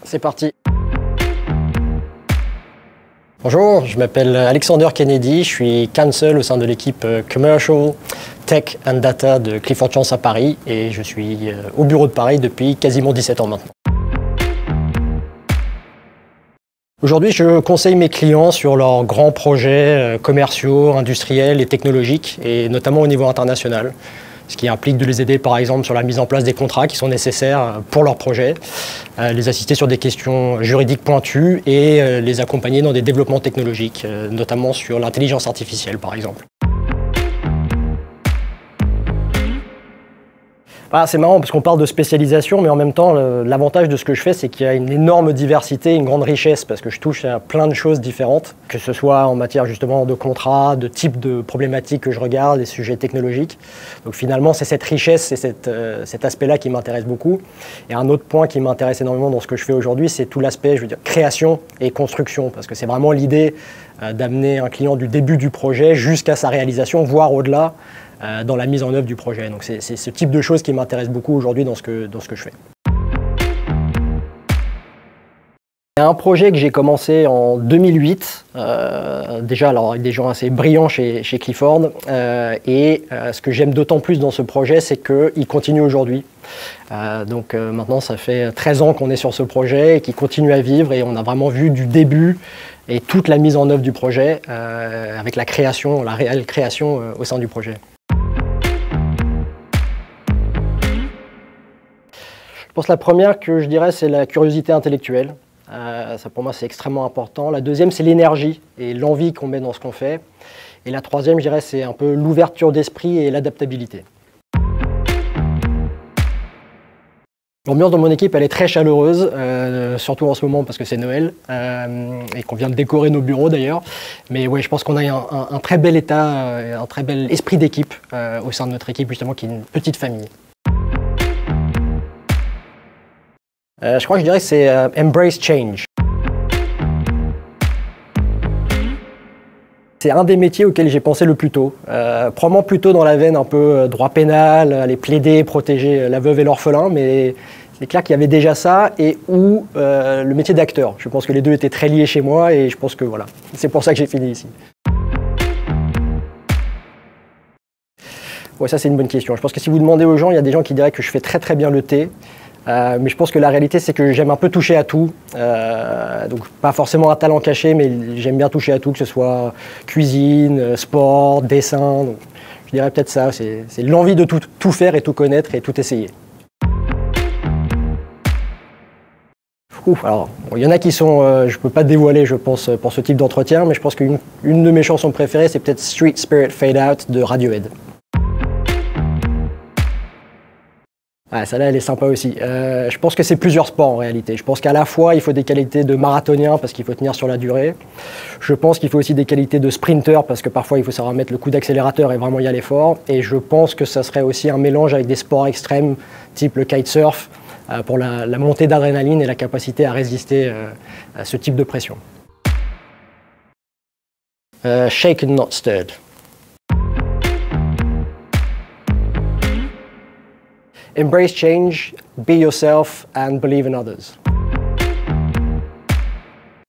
c'est parti. Bonjour, je m'appelle Alexander Kennedy, je suis counsel au sein de l'équipe Commercial, Tech and Data de Clifford Chance à Paris et je suis au bureau de Paris depuis quasiment 17 ans maintenant. Aujourd'hui, je conseille mes clients sur leurs grands projets commerciaux, industriels et technologiques, et notamment au niveau international. Ce qui implique de les aider par exemple sur la mise en place des contrats qui sont nécessaires pour leur projet, les assister sur des questions juridiques pointues et les accompagner dans des développements technologiques, notamment sur l'intelligence artificielle par exemple. C'est marrant parce qu'on parle de spécialisation, mais en même temps, l'avantage de ce que je fais, c'est qu'il y a une énorme diversité, une grande richesse, parce que je touche à plein de choses différentes, que ce soit en matière justement de contrats, de type de problématiques que je regarde, des sujets technologiques. Donc finalement, c'est cette richesse et cet aspect-là qui m'intéresse beaucoup. Et un autre point qui m'intéresse énormément dans ce que je fais aujourd'hui, c'est tout l'aspect, je veux dire, création et construction, parce que c'est vraiment l'idée d'amener un client du début du projet jusqu'à sa réalisation, voire au-delà, dans la mise en œuvre du projet. Donc c'est ce type de choses qui m'intéresse beaucoup aujourd'hui dans ce que je fais. Il y a un projet que j'ai commencé en 2008, déjà alors avec des gens assez brillants chez Clifford, ce que j'aime d'autant plus dans ce projet, c'est qu'il continue aujourd'hui. Maintenant ça fait 13 ans qu'on est sur ce projet et qu'il continue à vivre et on a vraiment vu du début et toute la mise en œuvre du projet avec la création, la réelle création au sein du projet. Je pense que la première que je dirais, c'est la curiosité intellectuelle. Ça pour moi, c'est extrêmement important. La deuxième, c'est l'énergie et l'envie qu'on met dans ce qu'on fait. Et la troisième, je dirais, c'est un peu l'ouverture d'esprit et l'adaptabilité. L'ambiance dans mon équipe, elle est très chaleureuse, surtout en ce moment parce que c'est Noël et qu'on vient de décorer nos bureaux d'ailleurs. Mais ouais, je pense qu'on a un très bel état, un très bel esprit d'équipe au sein de notre équipe, justement, qui est une petite famille. Je crois que je dirais que c'est Embrace Change. C'est un des métiers auxquels j'ai pensé le plus tôt. Probablement plutôt dans la veine un peu droit pénal, aller plaider, protéger la veuve et l'orphelin, mais c'est clair qu'il y avait déjà ça et le métier d'acteur. Je pense que les deux étaient très liés chez moi et je pense que voilà, c'est pour ça que j'ai fini ici. Ouais, ça c'est une bonne question. Je pense que si vous demandez aux gens, il y a des gens qui diraient que je fais très très bien le thé. Mais je pense que la réalité, c'est que j'aime un peu toucher à tout. Donc pas forcément un talent caché, mais j'aime bien toucher à tout, que ce soit cuisine, sport, dessin. Donc, je dirais peut-être ça, c'est l'envie de tout faire et tout connaître et tout essayer. Alors, il y en a qui sont, je ne peux pas dévoiler, je pense, pour ce type d'entretien, mais je pense qu'une de mes chansons préférées, c'est peut-être Street Spirit Fade Out de Radiohead. Celle-là, elle est sympa aussi. Je pense que c'est plusieurs sports en réalité. Je pense qu'à la fois, il faut des qualités de marathonien parce qu'il faut tenir sur la durée. Je pense qu'il faut aussi des qualités de sprinter parce que parfois, il faut savoir mettre le coup d'accélérateur et vraiment y aller fort. Et je pense que ça serait aussi un mélange avec des sports extrêmes, type le kitesurf, pour la montée d'adrénaline et la capacité à résister à ce type de pression. Shaken, not stirred. Embrace change, be yourself and believe in others.